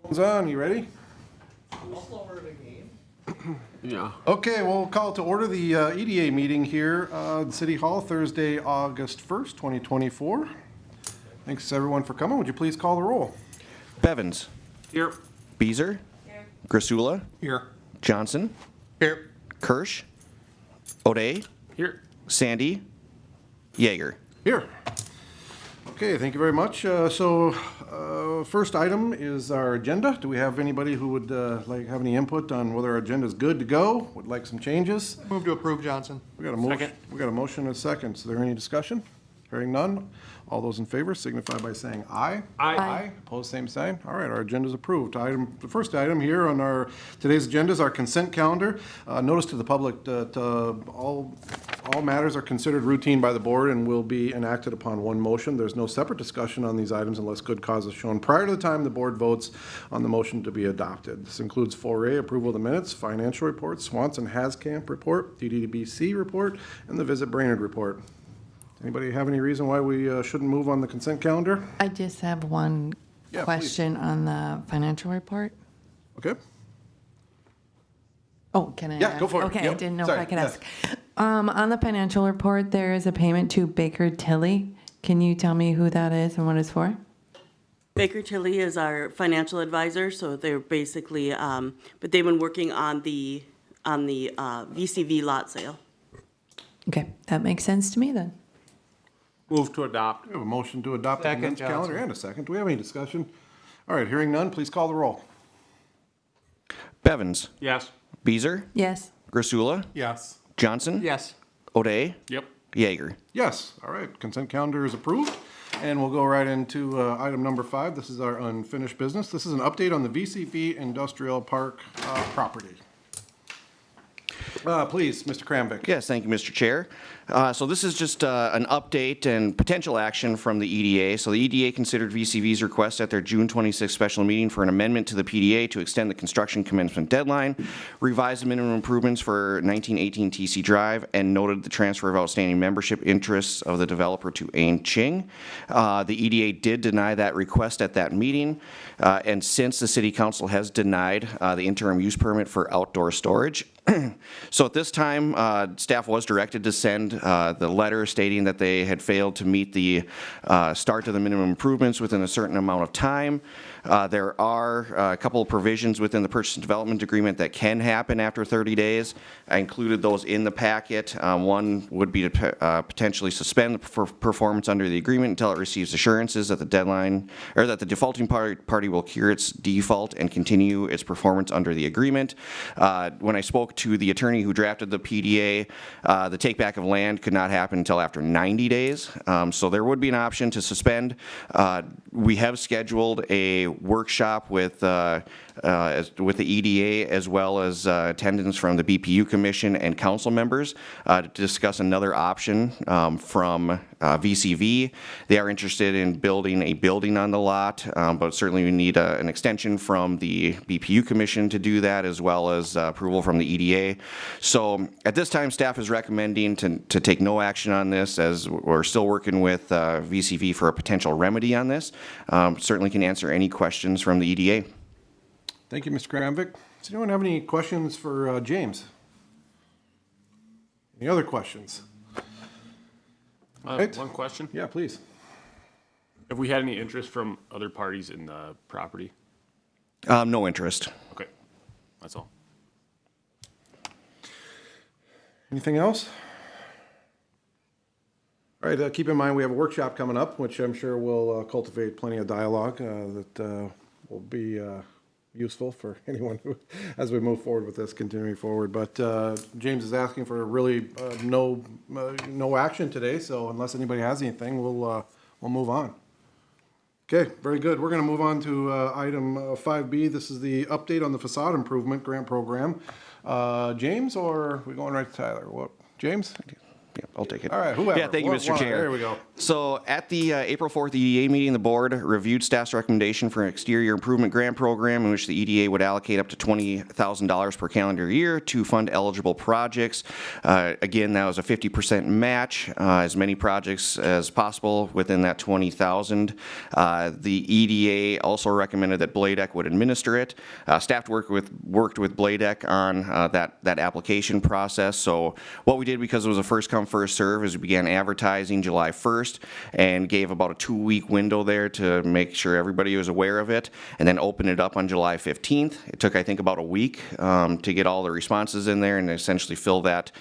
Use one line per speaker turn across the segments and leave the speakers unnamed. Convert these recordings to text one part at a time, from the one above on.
Phone's on, you ready?
Yeah.
Okay, we'll call to order the EDA meeting here at City Hall, Thursday, August 1st, 2024. Thanks everyone for coming. Would you please call the roll?
Bevins.
Here.
Beezer.
Here.
Grisula.
Here.
Johnson.
Here.
Kirsch. O'Day.
Here.
Sandy. Yeager.
Here. Okay, thank you very much. First item is our agenda. Do we have anybody who would have any input on whether our agenda is good to go? Would like some changes?
Move to approve, Johnson.
We got a motion.
Second.
We got a motion and a second. Is there any discussion? Hearing none. All those in favor signify by saying aye.
Aye.
Opposed, same sign. All right, our agenda is approved. The first item here on today's agenda is our consent calendar. Notice to the public that all matters are considered routine by the board and will be enacted upon one motion. There's no separate discussion on these items unless good cause is shown prior to the time the board votes on the motion to be adopted. This includes 4A, approval of the minutes, financial report, Swanson Hascamp report, DDBC report, and the Visit Brainerd report. Anybody have any reason why we shouldn't move on the consent calendar?
I just have one
Yeah,
question on the financial report.
Okay.
Oh, can I
Yeah,
ask?
go for it.
Okay, I
Yep.
didn't know
Sorry,
if I could
yes.
ask. On the financial report, there is a payment to Baker Tilly. Can you tell me who that is and what it's for?
Baker Tilly is our financial advisor, so they're basically, but they've been working on the VCV lot sale.
Okay, that makes sense to me then.
Move to adopt.
We have a motion to adopt the
Second,
consent calendar
Johnson.
and a second. Do we have any discussion? All right, hearing none, please call the roll.
Bevins.
Yes.
Beezer.
Yes.
Grisula.
Yes.
Johnson.
Yes.
O'Day.
Yep.
Yeager.
Yes, all right, consent calendar is approved. And we'll go right into item number 5. This is our unfinished business. This is an update on the VCV Industrial Park property. Please, Mr. Kramvik.
Yes, thank you, Mr. Chair. So this is just an update and potential action from the EDA. So the EDA considered VCV's request at their June 26th special meeting for an amendment to the PDA to extend the construction commencement deadline, revise the minimum improvements for 1918 TC Drive, and noted the transfer of outstanding membership interests of the developer to Ain Ching. The EDA did deny that request at that meeting, and since the City Council has denied the interim use permit for outdoor storage, so at this time, staff was directed to send the letter stating that they had failed to meet the start of the minimum improvements within a certain amount of time. There are a couple of provisions within the purchase and development agreement that can happen after 30 days. I included those in the packet. One would be to potentially suspend the performance under the agreement until it receives assurances that the deadline, or that the defaulting party will cure its default and continue its performance under the agreement. When I spoke to the attorney who drafted the PDA, the takeback of land could not happen until after 90 days. So there would be an option to suspend. We have scheduled a workshop with the EDA as well as attendance from the BPU Commission and council members to discuss another option from VCV. They are interested in building a building on the lot, but certainly we need an extension from the BPU Commission to do that, as well as approval from the EDA. So at this time, staff is recommending to take no action on this, as we're still working with VCV for a potential remedy on this. Certainly can answer any questions from the EDA.
Thank you, Mr. Kramvik. Does anyone have any questions for James? Any other questions? Right.
One question.
Yeah, please.
Have we had any interest from other parties in the property?
No interest.
Okay. That's all.
Anything else? All right, keep in mind we have a workshop coming up, which I'm sure will cultivate plenty of dialogue that will be useful for anyone who, as we move forward with this, continuing forward. But James is asking for really no action today, so unless anybody has anything, we'll move on. Okay, very good. We're going to move on to item 5B. This is the update on the facade improvement grant program. James, or are we going right to Tyler? What, James?
Yeah, I'll take it.
All right, whoever.
Yeah, thank you, Mr. Chair.
There we go.
So at the April 4th EDA meeting, the board reviewed staff's recommendation for an exterior improvement grant program in which the EDA would allocate up to $20,000 per calendar year to fund eligible projects. Again, that was a 50% match, as many projects as possible within that $20,000. The EDA also recommended that Bladec would administer it. Staff worked with Bladec on that application process. So what we did, because it was a first come, first serve, is we began advertising July 1st and gave about a 2-week window there to make sure everybody was aware of it, and then opened it up on July 15th. It took, I think, about a week to get all the responses in there and essentially fill that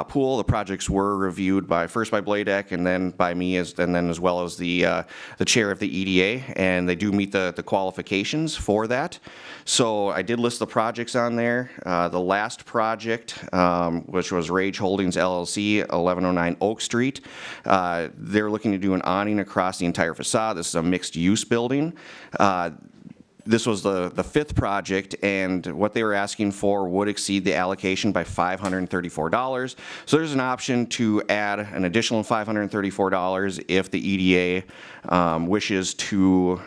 pool. The projects were reviewed first by Bladec and then by me, and then as well as the chair of the EDA, and they do meet the qualifications for that. So I did list the projects on there. The last project, which was Rage Holdings LLC, 1109 Oak Street. They're looking to do an awning across the entire facade. This is a mixed-use building. This was the fifth project, and what they were asking for would exceed the allocation by $534. So there's an option to add an additional $534 if the EDA wishes to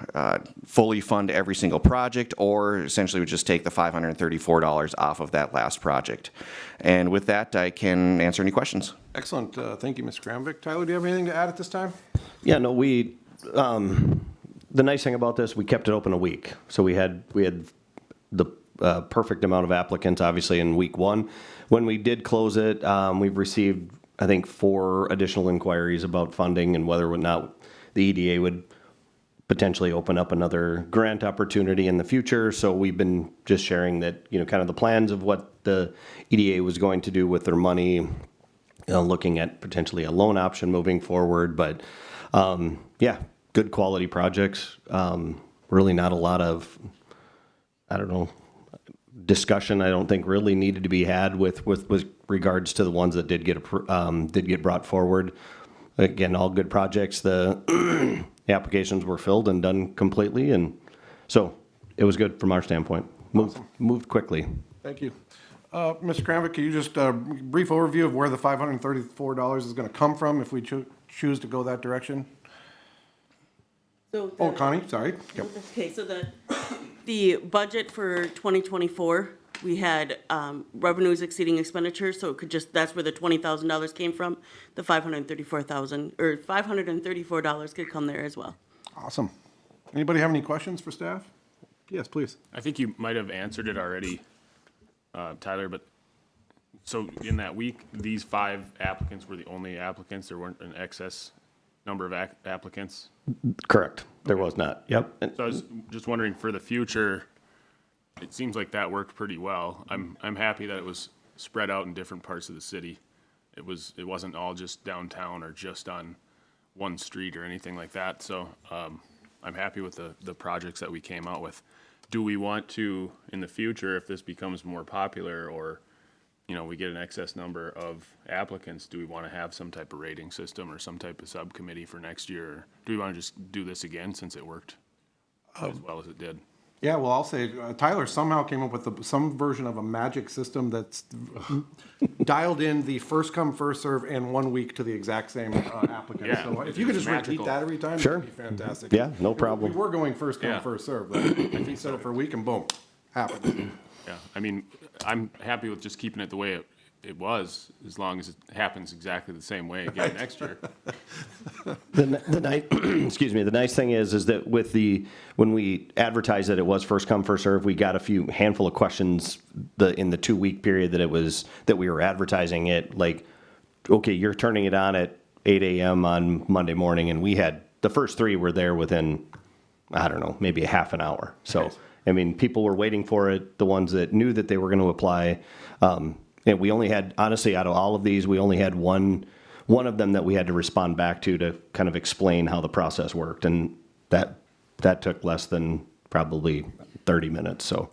fully fund every single project, or essentially would just take the $534 off of that last project. And with that, I can answer any questions.
Excellent. Thank you, Mr. Kramvik. Tyler, do you have anything to add at this time?
Yeah, no, the nice thing about this, we kept it open a week. So we had the perfect amount of applicants, obviously, in week 1. When we did close it, we've received, I think, 4 additional inquiries about funding and whether or not the EDA would potentially open up another grant opportunity in the future. So we've been just sharing that, kind of the plans of what the EDA was going to do with their money, looking at potentially a loan option moving forward. But yeah, good quality projects. Really not a lot of, discussion I don't think really needed to be had with regards to the ones that did get brought forward. Again, all good projects. The applications were filled and done completely, and so it was good from our standpoint. Moved quickly.
Thank you. Mr. Kramvik, can you just brief overview of where the $534 is going to come from if we choose to go that direction?
So
Oh, Connie, sorry. Yep.
Okay, so the budget for 2024, we had revenues exceeding expenditures, so it could that's where the $20,000 came from. The $534 could come there as well.
Awesome. Anybody have any questions for staff? Yes, please.
I think you might have answered it already, Tyler, but so in that week, these 5 applicants were the only applicants? There weren't an excess number of applicants?
Correct. There was not. Yep.
So I was just wondering, for the future, it seems like that worked pretty well. I'm happy that it was spread out in different parts of the city. It wasn't all just downtown or just on one street or anything like that. So I'm happy with the projects that we came out with. Do we want to, in the future, if this becomes more popular, or we get an excess number of applicants, do we want to have some type of rating system or some type of subcommittee for next year? Or do we want to just do this again since it worked as well as it did?
Yeah, well, I'll say Tyler somehow came up with some version of a magic system that's dialed in the first come, first serve, and 1 week to the exact same applicant.
Yeah,
So if you could just
magical.
repeat that every time,
Sure.
that'd be fantastic.
Yeah, no problem.
We were going first come,
Yeah.
first serve, but if he set it for a week and boom, happened.
Yeah, I mean, I'm happy with just keeping it the way it was, as long as it happens exactly the same way again next year.
Excuse me. The nice thing is that when we advertised that it was first come, first serve, we got a handful of questions in the 2-week period that we were advertising it. Like, okay, you're turning it on at 8 a.m. on Monday morning, and we had the first 3 were there within, maybe a half an hour. So,
Nice.
I mean, people were waiting for it. The ones that knew that they were going to apply. And we only had, honestly, out of all of these, we only had one of them that we had to respond back to kind of explain how the process worked. And that took less than probably 30 minutes. So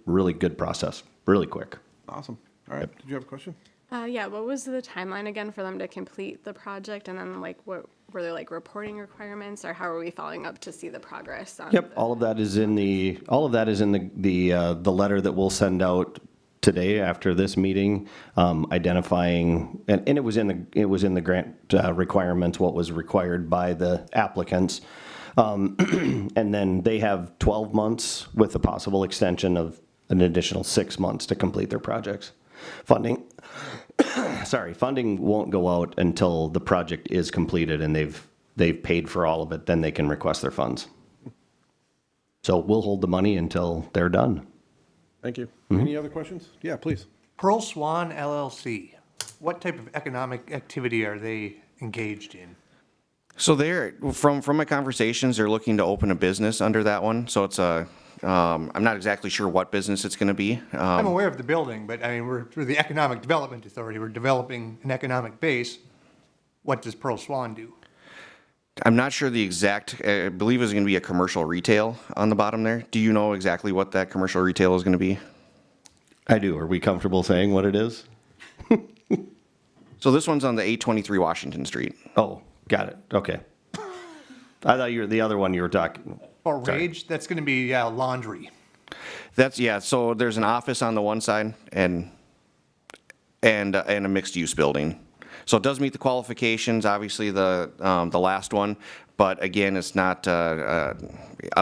really good process, really quick.
Awesome. All right, did you have a question?
Yeah, what was the timeline again for them to complete the project? And then what were there reporting requirements, or how are we following up to see the progress on
Yep, all of that is in the letter that we'll send out today after this meeting, identifying, and it was in the grant requirements, what was required by the applicants. And then they have 12 months with a possible extension of an additional 6 months to complete their projects. Funding won't go out until the project is completed and they've paid for all of it, then they can request their funds. So we'll hold the money until they're done.
Thank you. Any other questions? Yeah, please.
Pearl Swan LLC, what type of economic activity are they engaged in?
So they're, from my conversations, they're looking to open a business under that one. So it's I'm not exactly sure what business it's going to be.
I'm aware of the building, but I mean, we're the Economic Development Authority. We're developing an economic base. What does Pearl Swan do?
I'm not sure the exact, I believe it's going to be a commercial retail on the bottom there. Do you know exactly what that commercial retail is going to be?
I do. Are we comfortable saying what it is?
So this one's on the 823 Washington Street.
Oh, got it. Okay. I thought you were the other one you were talking.
Or
Sorry.
Rage? That's going to be laundry.
That's, yeah, so there's an office on the one side and a mixed-use building. So it does meet the qualifications, obviously the last one, but again, it's not a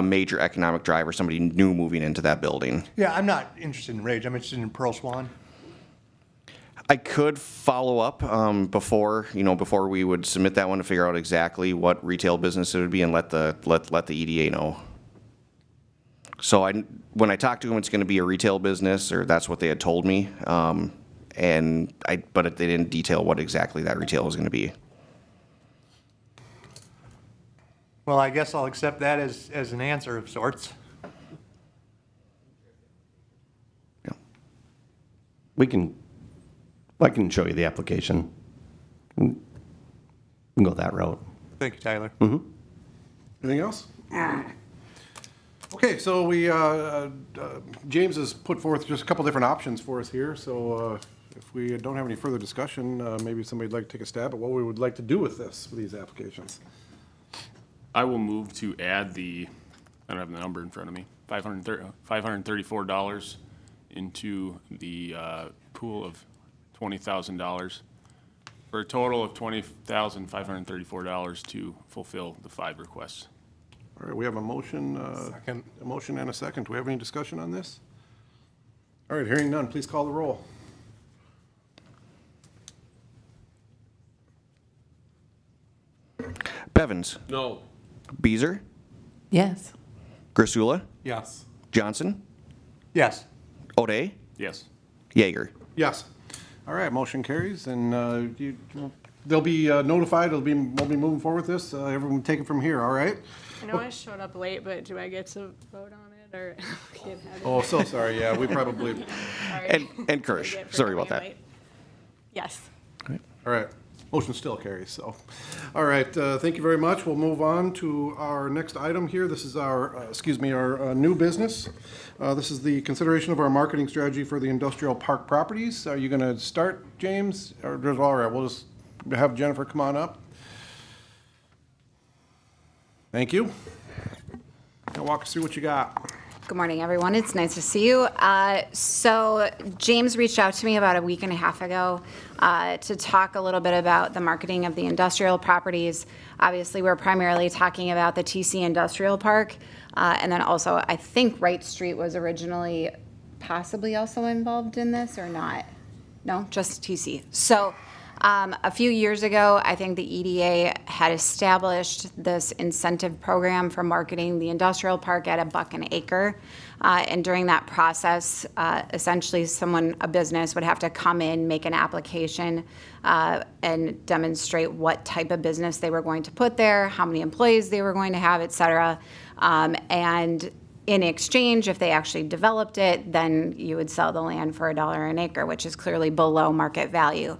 major economic driver, somebody new moving into that building.
Yeah, I'm not interested in Rage. I'm interested in Pearl Swan.
I could follow up before we would submit that one to figure out exactly what retail business it would be and let the EDA know. So when I talked to them, it's going to be a retail business, or that's what they had told me. But they didn't detail what exactly that retail was going to be.
Well, I guess I'll accept that as an answer of sorts.
Yeah.
I can show you the application. We can go that route.
Thank you, Tyler.
Anything else? Okay, so James has put forth just a couple different options for us here. So if we don't have any further discussion, maybe somebody'd like to take a stab at what we would like to do with these applications.
I will move to add I don't have the number in front of me, $534 into the pool of $20,000 for a total of $20,534 to fulfill the 5 requests.
All right, we have a motion, a motion and a second. Do we have any discussion on this? All right, hearing none, please call the roll.
Bevins.
No.
Beezer.
Yes.
Grisula.
Yes.
Johnson.
Yes.
O'Day.
Yes.
Yeager.
Yes. All right, motion carries, and they'll be notified. We'll be moving forward with this. Everyone take it from here, all right?
I know I showed up late, but do I get to vote on it or? Can't have it?
Oh, so sorry, yeah, we probably,
Sorry.
And Kirsch. Sorry about that.
Yes.
all right. Motion still carries, so. All right, thank you very much. We'll move on to our next item here. This is our new business. This is the consideration of our marketing strategy for the industrial park properties. Are you going to start, James? Or, all right, we'll just have Jennifer come on up. Thank you. Now walk us through what you got.
Good morning, everyone. It's nice to see you. So James reached out to me about a week and a half ago to talk a little bit about the marketing of the industrial properties. Obviously, we're primarily talking about the TC Industrial Park. And then also, I think Wright Street was originally possibly also involved in this or not? No, just TC. So a few years ago, I think the EDA had established this incentive program for marketing the industrial park at $1 an acre. And during that process, essentially a business would have to come in, make an application, and demonstrate what type of business they were going to put there, how many employees they were going to have, et cetera. And in exchange, if they actually developed it, then you would sell the land for $1 an acre, which is clearly below market value.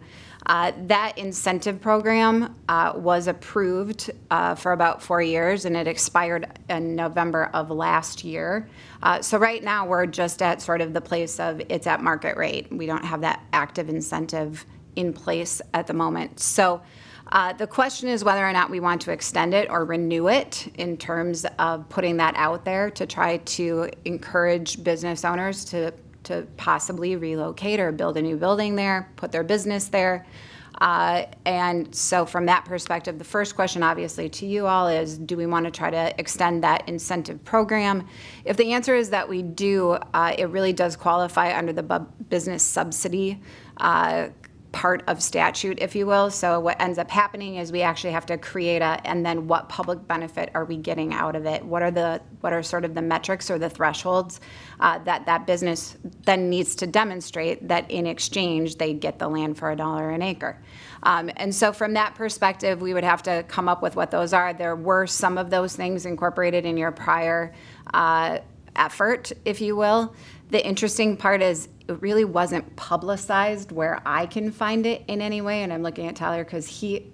That incentive program was approved for about 4 years, and it expired in November of last year. So right now, we're just at sort of the place of it's at market rate. We don't have that active incentive in place at the moment. So the question is whether or not we want to extend it or renew it in terms of putting that out there to try to encourage business owners to to possibly relocate or build a new building there, put their business there. And so from that perspective, the first question obviously to you all is, do we want to try to extend that incentive program? If the answer is that we do, it really does qualify under the business subsidy part of statute, if you will. So what ends up happening is we actually have to create and then what public benefit are we getting out of it? What are sort of the metrics or the thresholds that business then needs to demonstrate that in exchange they get the land for $1 an acre. And so from that perspective, we would have to come up with what those are. There were some of those things incorporated in your prior effort, if you will. The interesting part is it really wasn't publicized where I can find it in any way, and I'm looking at Tyler because he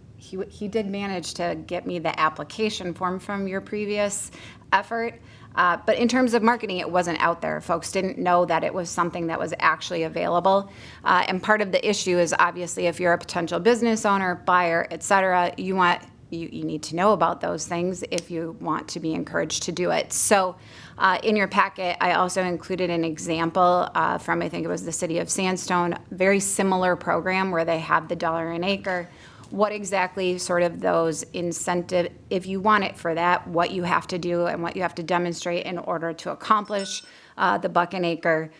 did manage to get me the application form from your previous effort. But in terms of marketing, it wasn't out there. Folks didn't know that it was something that was actually available. And part of the issue is obviously if you're a potential business owner, buyer, et cetera, you need to know about those things if you want to be encouraged to do it. So in your packet, I also included an example from, I think it was the city of Sandstone, very similar program where they have the $1 an acre. What exactly sort of those incentive, if you want it for that, what you have to do and what you have to demonstrate in order to accomplish the $1 an acre.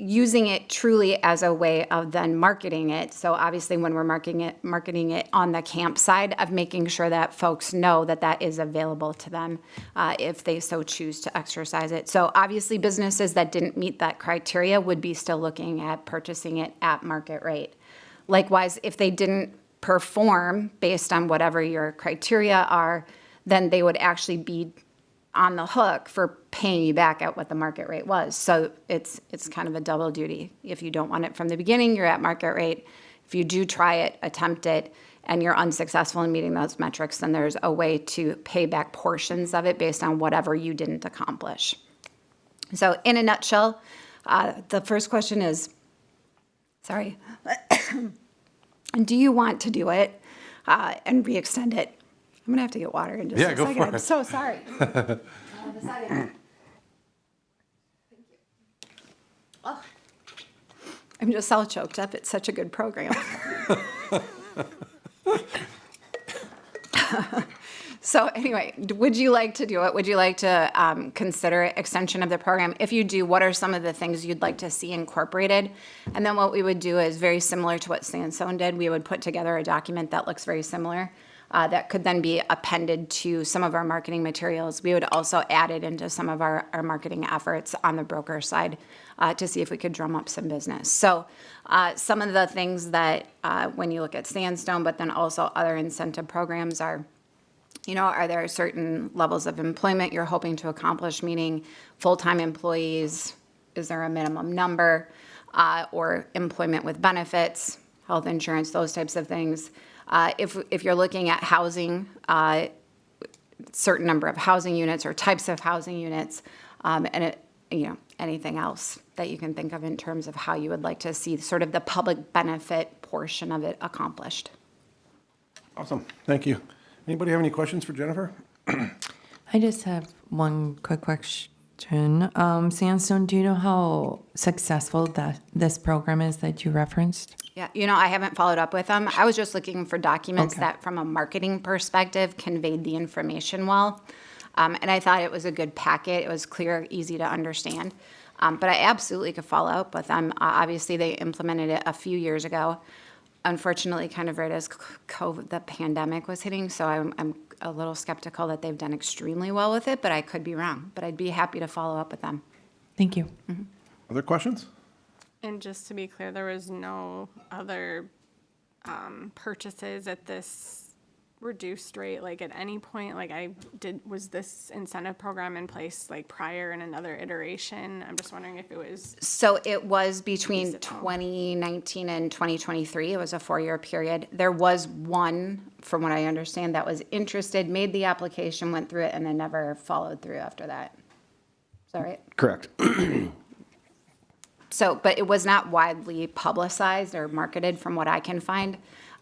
Using it truly as a way of then marketing it. So obviously when we're marketing it on the camp side of making sure that folks know that that is available to them if they so choose to exercise it. So obviously businesses that didn't meet that criteria would be still looking at purchasing it at market rate. Likewise, if they didn't perform based on whatever your criteria are, then they would actually be on the hook for paying you back at what the market rate was. So it's kind of a double duty. If you don't want it from the beginning, you're at market rate. If you do try it, attempt it, and you're unsuccessful in meeting those metrics, then there's a way to pay back portions of it based on whatever you didn't accomplish. So in a nutshell, the first question is, do you want to do it and re-extend it? I'm gonna have to get water in just a second.
For it.
I'm so sorry. Thank you. Oh, I'm just all choked up. It's such a good program. So anyway, would you like to do it? Would you like to consider extension of the program? If you do, what are some of the things you'd like to see incorporated? And then what we would do is very similar to what Sandstone did. We would put together a document that looks very similar. That could then be appended to some of our marketing materials. We would also add it into some of our marketing efforts on the broker side to see if we could drum up some business. So some of the things that when you look at Sandstone, but then also other incentive programs are, are there certain levels of employment you're hoping to accomplish, meaning full-time employees? Is there a minimum number? Or employment with benefits, health insurance, those types of things. If you're looking at housing, certain number of housing units or types of housing units, and anything else that you can think of in terms of how you would like to see sort of the public benefit portion of it accomplished.
Awesome, thank you. Anybody have any questions for Jennifer?
I just have one quick question. Sandstone, do you know how successful this program is that you referenced?
Yeah, I haven't followed up with them. I was just looking for documents that from a marketing perspective conveyed the information well. And I thought it was a good packet. It was clear, easy to understand. But I absolutely could follow up with them. Obviously, they implemented it a few years ago. Unfortunately, kind of right as COVID, the pandemic was hitting, so I'm a little skeptical that they've done extremely well with it, but I could be wrong. But I'd be happy to follow up with them.
Thank you.
Mm-hmm.
Other questions?
And just to be clear, there was no other purchases at this reduced rate, like at any point, was this incentive program in place like prior in another iteration? I'm just wondering if it was.
So it was between 2019 and 2023. It was a 4-year period. There was one, from what I understand, that was interested, made the application, went through it, and then never followed through after that. Is that right?
Correct.
So, but it was not widely publicized or marketed from what I can find.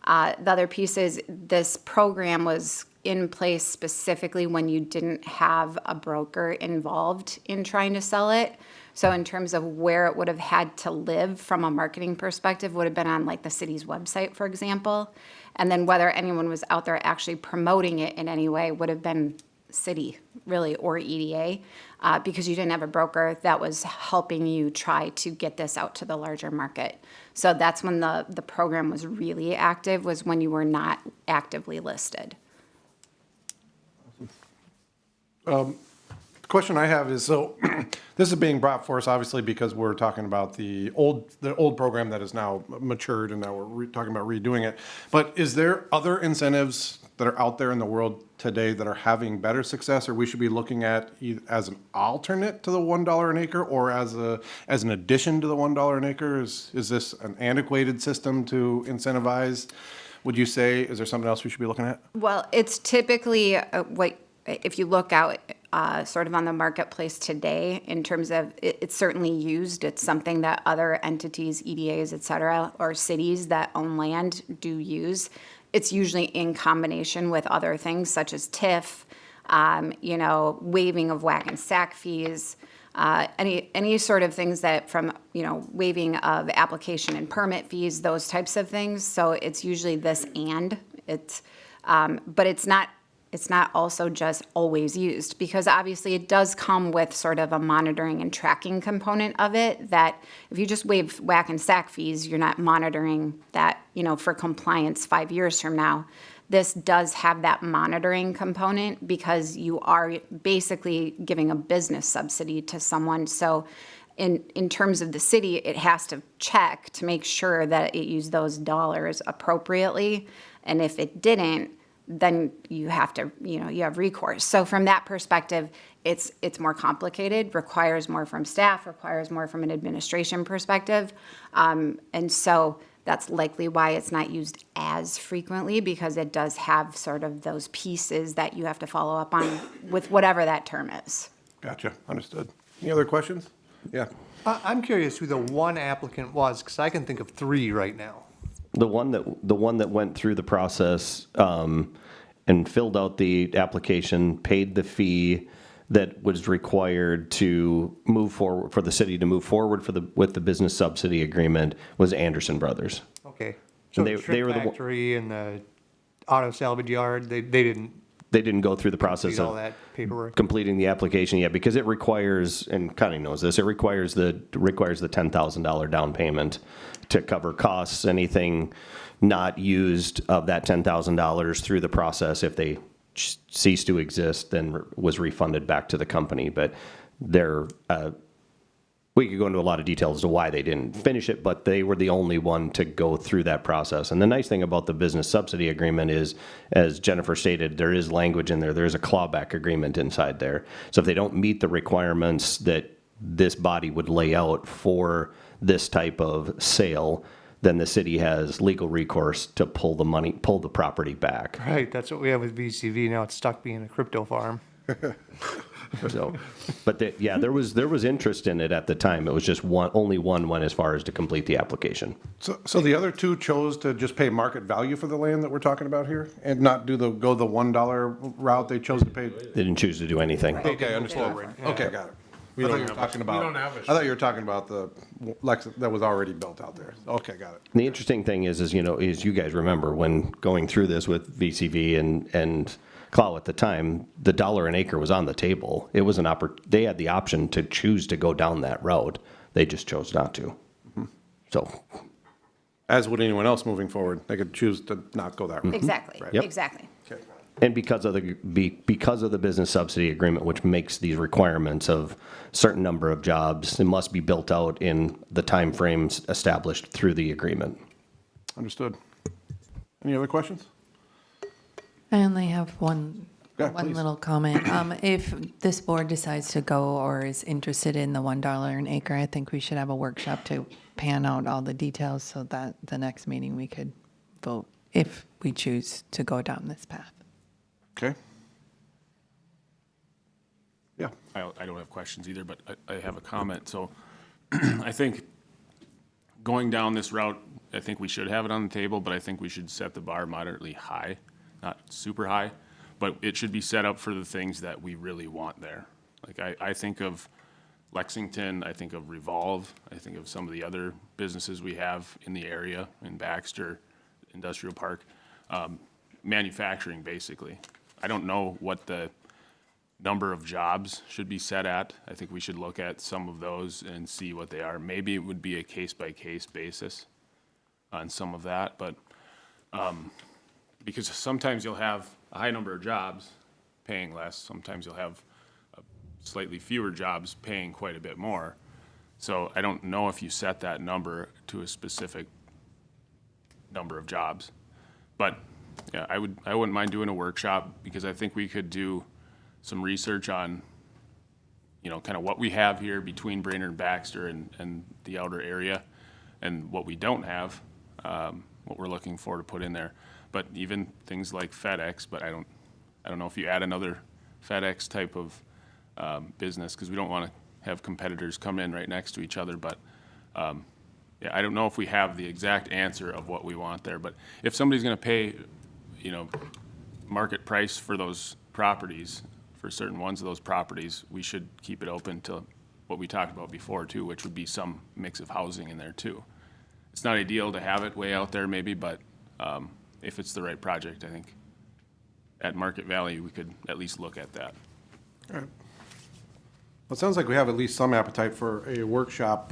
The other piece is this program was in place specifically when you didn't have a broker involved in trying to sell it. So in terms of where it would have had to live from a marketing perspective would have been on like the city's website, for example. And then whether anyone was out there actually promoting it in any way would have been city, really, or EDA, because you didn't have a broker that was helping you try to get this out to the larger market. So that's when the program was really active, was when you were not actively listed.
The question I have is, so this is being brought for us obviously because we're talking about the old program that is now matured and now we're talking about redoing it. But is there other incentives that are out there in the world today that are having better success, or we should be looking at as an alternate to the $1 an acre or as an addition to the $1 an acre? Is this an antiquated system to incentivize? Would you say, is there something else we should be looking at?
Well, it's typically if you look out sort of on the marketplace today in terms of it's certainly used. It's something that other entities, EDAs, et cetera, or cities that own land do use. It's usually in combination with other things such as TIF, waiving of whack and stack fees, any sort of things that from, waiving of application and permit fees, those types of things. So it's usually this but it's not also just always used, because obviously it does come with sort of a monitoring and tracking component of it that if you just waive whack and stack fees, you're not monitoring that, for compliance 5 years from now. This does have that monitoring component because you are basically giving a business subsidy to someone. So in terms of the city, it has to check to make sure that it used those dollars appropriately. And if it didn't, then you have to, you have recourse. So from that perspective, it's more complicated, requires more from staff, requires more from an administration perspective. And so that's likely why it's not used as frequently, because it does have sort of those pieces that you have to follow up on with whatever that term is.
Gotcha, understood. Any other questions? Yeah.
I'm curious who the one applicant was, because I can think of 3 right now.
The one that went through the process and filled out the application, paid the fee that was required to move forward, for the city to move forward with the business subsidy agreement, was Anderson Brothers.
Okay. So
And
the shrimp factory and the auto salvage yard, they didn't
They didn't go through the process
complete all
of
that paperwork?
completing the application yet, because it requires, and Connie knows this, it requires the $10,000 down payment to cover costs, anything not used of that $10,000 through the process. If they cease to exist, then was refunded back to the company. But we could go into a lot of details as to why they didn't finish it, but they were the only one to go through that process. And the nice thing about the business subsidy agreement is, as Jennifer stated, there is language in there. There's a clawback agreement inside there. So if they don't meet the requirements that this body would lay out for this type of sale, then the city has legal recourse to pull the property back.
Right, that's what we have with VCV. Now it's stuck being a crypto farm.
So, but there was interest in it at the time. It was just only one went as far as to complete the application.
So the other 2 chose to just pay market value for the land that we're talking about here, and not go the $1 route. They chose to pay.
They didn't choose to do anything.
Okay, understood. Okay, got it. I thought you were talking about the Lex that was already built out there. Okay, got it.
And the interesting thing is you guys remember when going through this with VCV and CLOW at the time, the $1 an acre was on the table. It was they had the option to choose to go down that road. They just chose not to. Mm-hmm. So,
as would anyone else moving forward, they could choose to not go that route.
Exactly,
Right.
Yep.
exactly.
Okay.
and because of the business subsidy agreement, which makes these requirements of certain number of jobs, it must be built out in the timeframes established through the agreement.
Understood. Any other questions?
I only have one
Yeah,
one
please.
little comment. If this board decides to go or is interested in the $1 an acre, I think we should have a workshop to pan out all the details so that the next meeting we could vote if we choose to go down this path.
Okay. Yeah.
I don't have questions either, but I have a comment. So I think going down this route, I think we should have it on the table, but I think we should set the bar moderately high, not super high. but it should be set up for the things that we really want there. Like I think of Lexington, I think of Revolve, I think of some of the other businesses we have in the area, in Baxter Industrial Park, manufacturing basically. I don't know what the number of jobs should be set at. I think we should look at some of those and see what they are. Maybe it would be a case-by-case basis on some of that, but because sometimes you'll have a high number of jobs paying less, sometimes you'll have slightly fewer jobs paying quite a bit more. So I don't know if you set that number to a specific number of jobs. But yeah, I wouldn't mind doing a workshop, because I think we could do some research on, you know, kind of what we have here between Brainerd and Baxter and the outer area, and what we don't have, what we're looking for to put in there. But even things like FedEx, but I don't know if you add another FedEx type of business, because we don't want to have competitors come in right next to each other. But yeah, I don't know if we have the exact answer of what we want there. But if somebody's going to pay, you know, market price for those properties, for certain ones of those properties, we should keep it open to what we talked about before too, which would be some mix of housing in there too. It's not ideal to have it way out there maybe, but if it's the right project, I think at market value, we could at least look at that.
All right. Well, it sounds like we have at least some appetite for a workshop.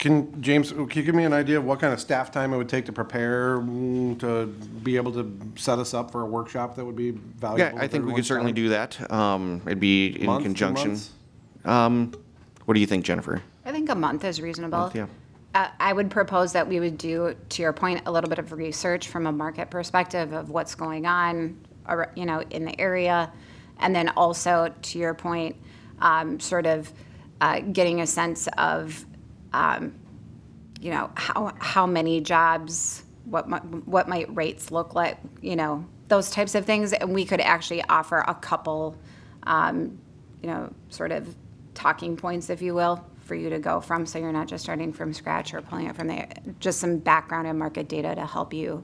James, can you give me an idea of what kind of staff time it would take to prepare, to be able to set us up for a workshop that would be valuable?
Yeah, I think we could certainly do that. It'd be in
Month, 2
conjunction.
months?
What do you think, Jennifer?
I think a month is reasonable.
Month, yeah.
I would propose that we would do, to your point, a little bit of research from a market perspective of what's going on, you know, in the area. And then also, to your point, sort of getting a sense of, you know, how many jobs, what might rates look like, you know, those types of things. And we could actually offer a couple, you know, sort of talking points, if you will, for you to go from, so you're not just starting from scratch or pulling it from there. Just some background and market data to help you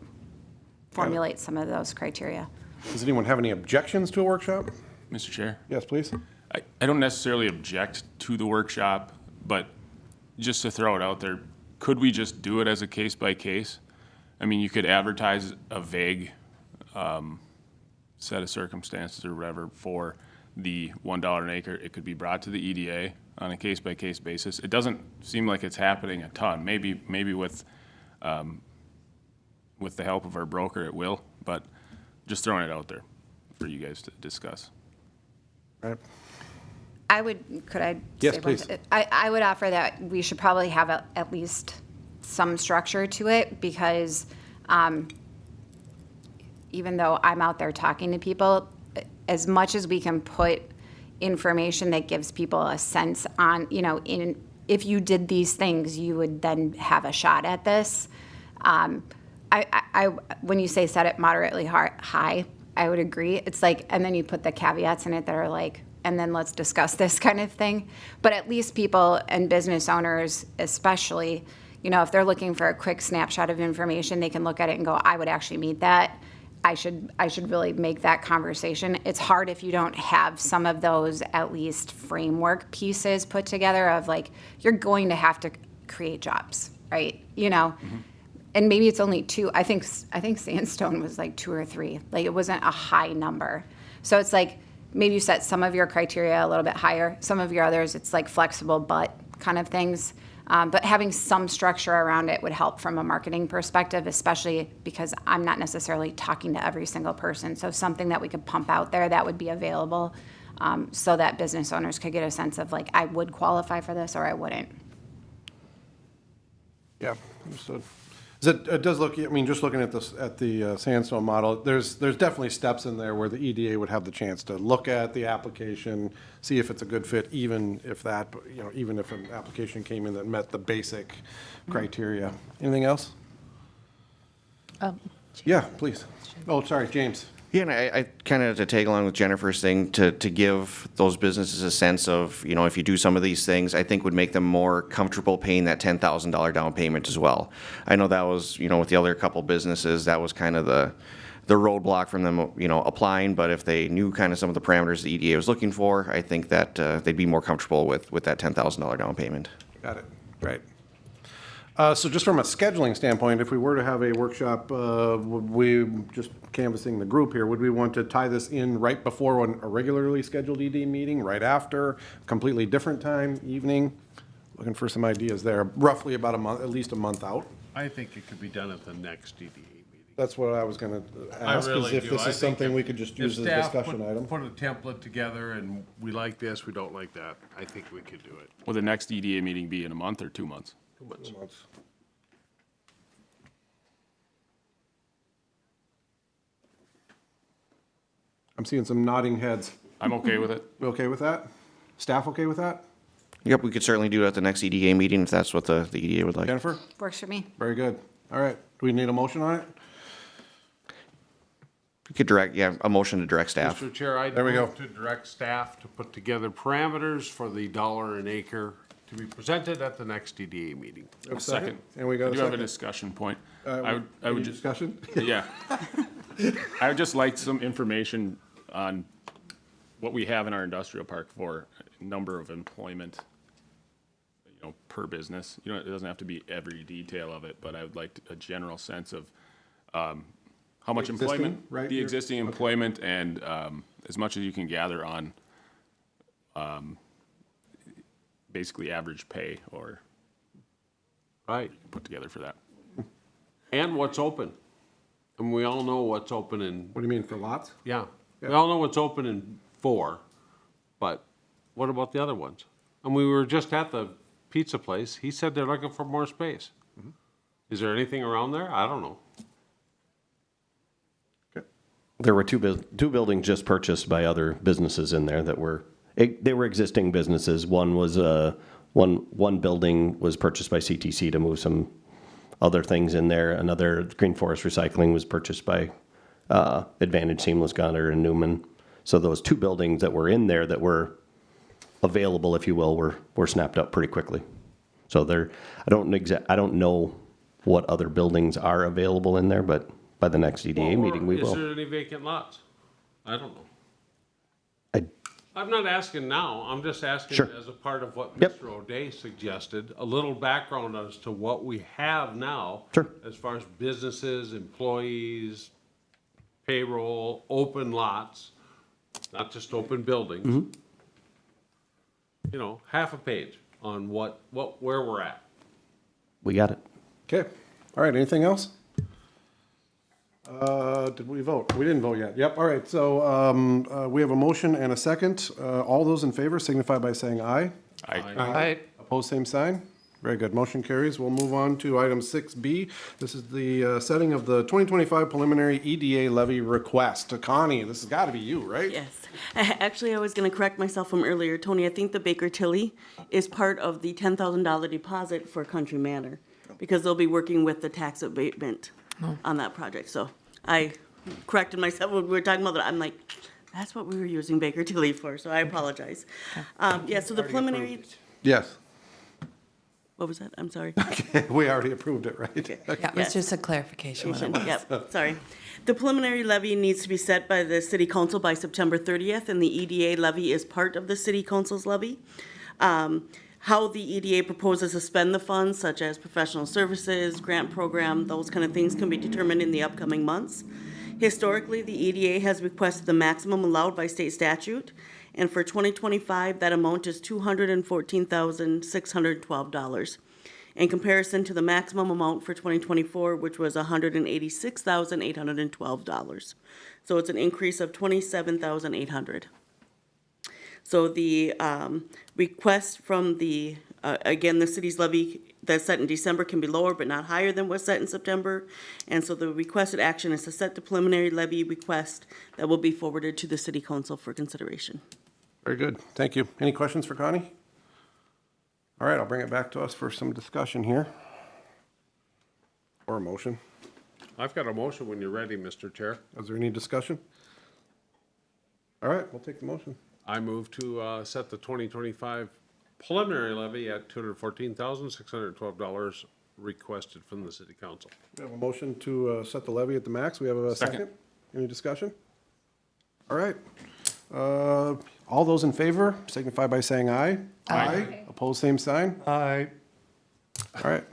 formulate some of those criteria.
Does anyone have any objections to a workshop?
Mr. Chair?
Yes, please.
I don't necessarily object to the workshop, but just to throw it out there, could we just do it as a case by case? I mean, you could advertise a vague set of circumstances or whatever for the $1 an acre. It could be brought to the EDA on a case by case basis. It doesn't seem like it's happening a ton. Maybe with the help of our broker, it will. But just throwing it out there for you guys to discuss.
All right.
Could I?
Yes,
say one
please.
thing? I would offer that we should probably have at least some structure to it, because even though I'm out there talking to people, as much as we can put information that gives people a sense on, you know, if you did these things, you would then have a shot at this. When you say set it moderately high, I would agree. It's like, and then you put the caveats in it that are like, and then let's discuss this kind of thing. But at least people and business owners especially, you know, if they're looking for a quick snapshot of information, they can look at it and go, I would actually meet that. I should really make that conversation. It's hard if you don't have some of those at least framework pieces put together of like, you're going to have to create jobs, right? You know, and maybe it's only 2. I think Sandstone was like 2 or 3. Like, it wasn't a high number. So it's like, maybe you set some of your criteria a little bit higher. Some of your others, it's like flexible but kind of things. But having some structure around it would help from a marketing perspective, especially because I'm not necessarily talking to every single person. So something that we could pump out there that would be available, so that business owners could get a sense of like, I would qualify for this or I wouldn't.
Yeah, understood. It does look, I mean, just looking at this, at the Sandstone model, there's definitely steps in there where the EDA would have the chance to look at the application, see if it's a good fit, even if even if an application came in that met the basic criteria. Anything else? Yeah, please. Oh, sorry, James.
Yeah, and I kind of, to tag along with Jennifer's thing, to give those businesses a sense of, you know, if you do some of these things, I think would make them more comfortable paying that $10,000 down payment as well. I know that was, you know, with the other couple businesses, that was kind of the roadblock from them, applying, but if they knew kind of some of the parameters the EDA was looking for, I think that they'd be more comfortable with that $10,000 down payment.
Got it, right. So just from a scheduling standpoint, if we were to have a workshop, would we, just canvassing the group here, would we want to tie this in right before a regularly scheduled ED meeting, right after, completely different time, evening? Looking for some ideas there, roughly about a month, at least a month out.
I think it could be done at the next EDA meeting.
That's what I was gonna
I
ask, is
really
if
do.
this
I
is
think
something
if-
we could just
if
use as a
staff
discussion item.
Put a template together and we like this, we don't like that, I think we could do it.
Will the next EDA meeting be in a month or 2 months?
2 months.
I'm seeing some nodding heads.
I'm okay with it.
We okay with that? Staff okay with that?
Yep, we could certainly do it at the next EDA meeting if that's what the EDA would like.
Jennifer?
Works for me.
Very good. All right. Do we need a motion on it?
You could a motion to direct staff.
Mr. Chair, I
There we go.
move to direct staff to put together parameters for the dollar an acre to be presented at the next EDA meeting.
Have a
Second.
And we got
I
a
do have a
second.
discussion point.
I
I would just,
Discussion?
yeah. I would just like some information on what we have in our industrial park for number of employment, per business. It doesn't have to be every detail of it, but I would like a general sense of how much
Existing,
employment,
right?
the existing employment, and as much as you can gather on basically average pay or
Right.
put together for that.
And what's open. And we all know what's open in,
What do you mean, for lots?
yeah. We
Yeah.
all know what's open in 4, but what about the other ones? And we were just at the pizza place. He said they're looking for more space. Is there anything around there? I don't know.
There were two buildings just purchased by other businesses in there that they were existing businesses. One was, one building was purchased by CTC to move some other things in there. Another, Green Forest Recycling, was purchased by Advantage Seamless Gutter in Newman. So those 2 buildings that were in there that were available, if you will, were snapped up pretty quickly. So I don't know what other buildings are available in there, but by the next EDA meeting, we
Is
will.
there any vacant lots? I don't know.
I-
I'm not asking now, I'm just asking
Sure.
as a part of what
Yep.
Mr. O'Day suggested, a little background as to what we have now.
Sure.
As far as businesses, employees, payroll, open lots, not just open buildings.
Mm-hmm.
Half a page on where we're at.
We got it.
Okay. All right, anything else? Did we vote? We didn't vote yet. Yep, all right, so we have a motion and a second. All those in favor signify by saying aye.
I
Opposed, same sign. Very good, motion carries. We'll move on to item 6B. This is the setting of the 2025 preliminary EDA levy request. Connie, this has got to be you, right?
Yes. Actually, I was going to correct myself from earlier. Tony, I think the Baker Tilly is part of the $10,000 deposit for Country Manor because they'll be working with the tax abatement on that project. So I corrected myself when we were talking about that. I'm like, that's what we were using Baker Tilly for, so I apologize. Yeah, so the preliminary,
Yes.
what was that? I'm sorry.
We already approved it, right?
Yeah, it was
Yes.
just a clarification what it was.
Yep, sorry. The preliminary levy needs to be set by the city council by September 30th, and the EDA levy is part of the city council's levy. How the EDA proposes to spend the funds, such as professional services, grant program, those kind of things can be determined in the upcoming months. Historically, the EDA has requested the maximum allowed by state statute, and for 2025, that amount is $214,612. In comparison to the maximum amount for 2024, which was $186,812. So it's an increase of $27,800. So the request from the, again, the city's levy that's set in December can be lower but not higher than what's set in September. And so the requested action is to set the preliminary levy request that will be forwarded to the city council for consideration.
Very good, thank you. Any questions for Connie? All right, I'll bring it back to us for some discussion here. Or a motion.
I've got a motion when you're ready, Mr. Chair.
Is there any discussion? All right, we'll take the motion.
I move to set the 2025 preliminary levy at $214,612 requested from the city council.
We have a motion to set the levy at the max. We have a second. Any discussion? All right. All those in favor signify by saying aye. Aye. Opposed, same sign.
Aye.
All right.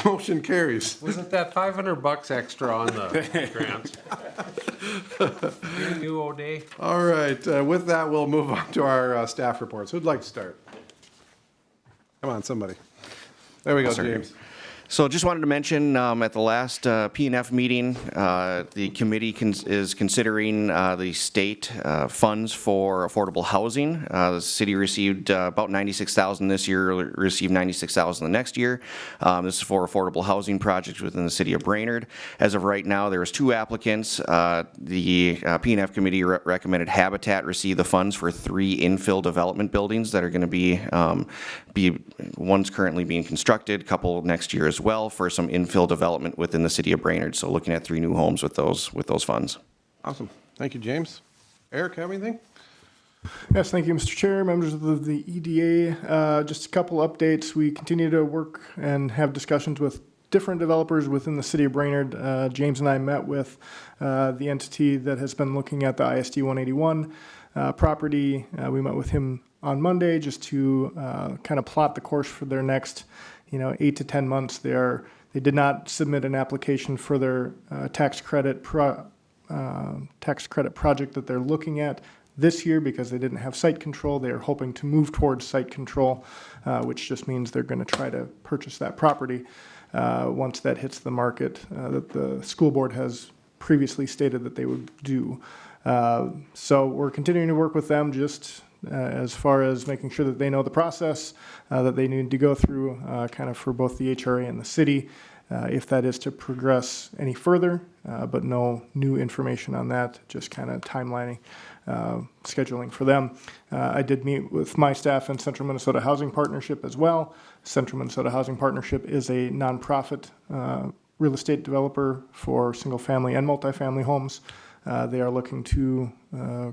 Motion carries.
Wasn't that $500 extra on the grants? You O'Day?
All right, with that, we'll move on to our staff reports. Who'd like to start? Come on, somebody. There we go, James.
So just wanted to mention, at the last P&F meeting, the committee is considering the state funds for affordable housing. The city received about $96,000 this year, received $96,000 the next year. This is for affordable housing projects within the city of Brainerd. As of right now, there's 2 applicants. The P&F committee recommended Habitat receive the funds for 3 infill development buildings that are going to be one's currently being constructed, a couple next year as well for some infill development within the city of Brainerd. So looking at 3 new homes with those funds.
Awesome. Thank you, James. Eric, have anything?
Yes, thank you, Mr. Chair, members of the EDA. Just a couple updates. We continue to work and have discussions with different developers within the city of Brainerd. James and I met with the entity that has been looking at the ISD 181 property. We met with him on Monday just to kind of plot the course for their next 8 to 10 months. They did not submit an application for their tax credit project that they're looking at this year because they didn't have site control. They are hoping to move towards site control, which just means they're going to try to purchase that property once that hits the market that the school board has previously stated that they would do. So we're continuing to work with them just as far as making sure that they know the process that they need to go through kind of for both the HRA and the city, if that is to progress any further, but no new information on that, just kind of timelining, scheduling for them. I did meet with my staff in Central Minnesota Housing Partnership as well. Central Minnesota Housing Partnership is a nonprofit real estate developer for single-family and multifamily homes. They are looking to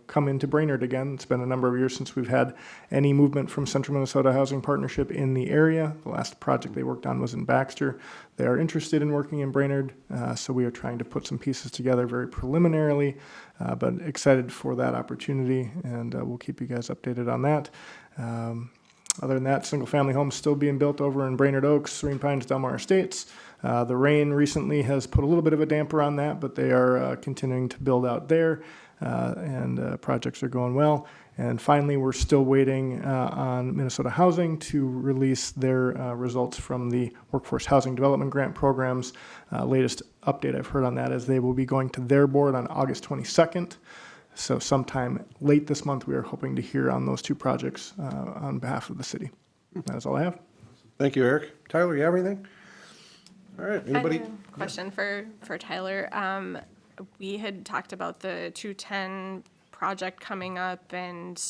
come into Brainerd again. It's been a number of years since we've had any movement from Central Minnesota Housing Partnership in the area. The last project they worked on was in Baxter. They are interested in working in Brainerd, so we are trying to put some pieces together very preliminarily, but excited for that opportunity, and we'll keep you guys updated on that. Other than that, single-family homes still being built over in Brainerd Oaks, Serene Pines, Delmar Estates. The rain recently has put a little bit of a damper on that, but they are continuing to build out there, and projects are going well. And finally, we're still waiting on Minnesota Housing to release their results from the Workforce Housing Development Grant programs. Latest update I've heard on that is they will be going to their board on August 22nd. So sometime late this month, we are hoping to hear on those 2 projects on behalf of the city. That is all I have.
Thank you, Eric. Tyler, you have anything? All right, anybody?
I have a question for Tyler. We had talked about the 210 project coming up and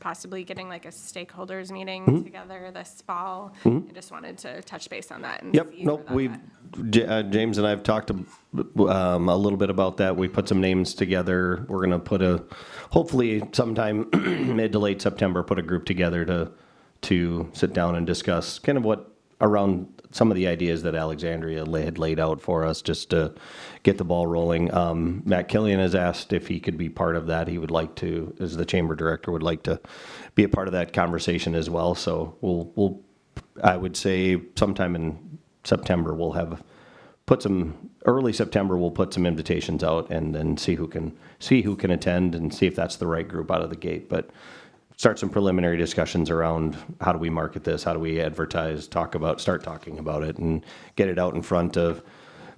possibly getting like a stakeholders meeting together this fall. I just wanted to touch base on that. And
Yep,
see
nope,
where that's at.
James and I have talked a little bit about that. We put some names together. We're going to put hopefully sometime mid to late September, put a group together to sit down and discuss kind of what around some of the ideas that Alexandria had laid out for us just to get the ball rolling. Matt Killian has asked if he could be part of that. He would like to, as the chamber director, would like to be a part of that conversation as well. So we'll I would say sometime in September early September we'll put some invitations out and then see who can attend and see if that's the right group out of the gate. But start some preliminary discussions around how do we market this, how do we advertise, start talking about it, and get it out in front of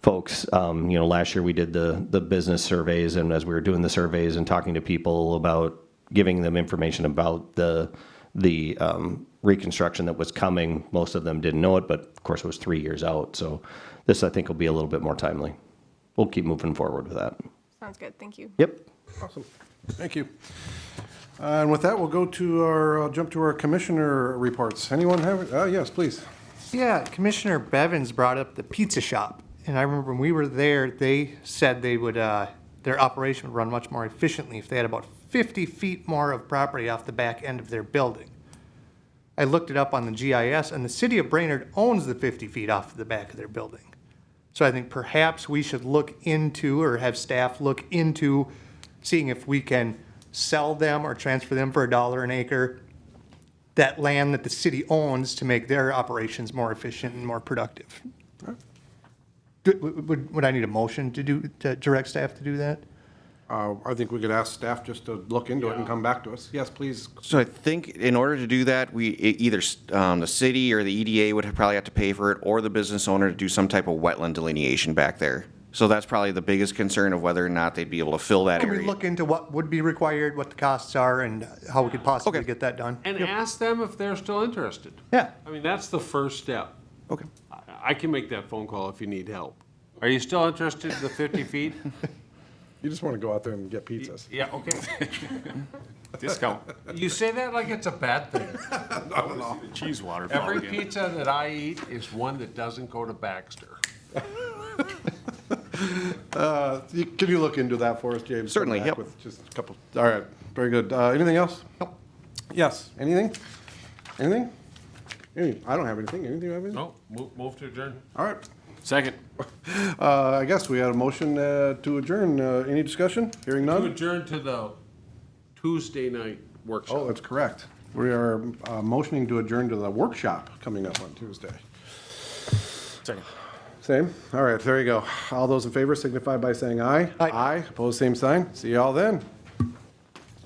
folks. Last year we did the business surveys, and as we were doing the surveys and talking to people about giving them information about the reconstruction that was coming, most of them didn't know it, but of course it was 3 years out. So this, I think, will be a little bit more timely. We'll keep moving forward with that.
Sounds good. Thank you.
Yep.
Awesome. Thank you. And with that, we'll go to jump to our commissioner reports. Anyone have, yes, please.
Yeah, Commissioner Bevins brought up the pizza shop. And I remember when we were there, they said they would, their operation would run much more efficiently if they had about 50 feet more of property off the back end of their building. I looked it up on the GIS, and the city of Brainerd owns the 50 feet off the back of their building. So I think perhaps we should look into, or have staff look into, seeing if we can sell them or transfer them for $1 an acre, that land that the city owns, to make their operations more efficient and more productive. Would I need a motion to direct staff to do that?
I think we could ask staff just to look into it and come back to us. Yes, please.
So I think in order to do that, either the city or the EDA would probably have to pay for it, or the business owner to do some type of wetland delineation back there. So that's probably the biggest concern of whether or not they'd be able to fill that
Can
area.
we look into what would be required, what the costs are, and how we could possibly get that done?
And ask them if they're still interested.
Yeah.
I mean, that's the first step.
Okay.
I can make that phone call if you need help. Are you still interested in the 50 feet?
You just want to go out there and get pizzas.
Yeah, okay.
Discount.
You say that like it's a bad thing.
Cheese water.
Every pizza that I eat is one that doesn't go to Baxter.
Can you look into that for us, James? Come
Certainly,
back
yep.
with just a couple. All right, very good. Anything else?
Nope.
Yes, anything? Anything? I don't have anything. Anything you have anything?
No, move to adjourn.
All right.
Second.
I guess we had a motion to adjourn. Any discussion? Hearing
To
none?
adjourn to the Tuesday night workshop.
Oh, that's correct. We are motioning to adjourn to the workshop coming up on Tuesday.
Second.
Same? All right, there you go. All those in favor signify by saying aye.
Aye.
Aye. Opposed, same sign. See you all then.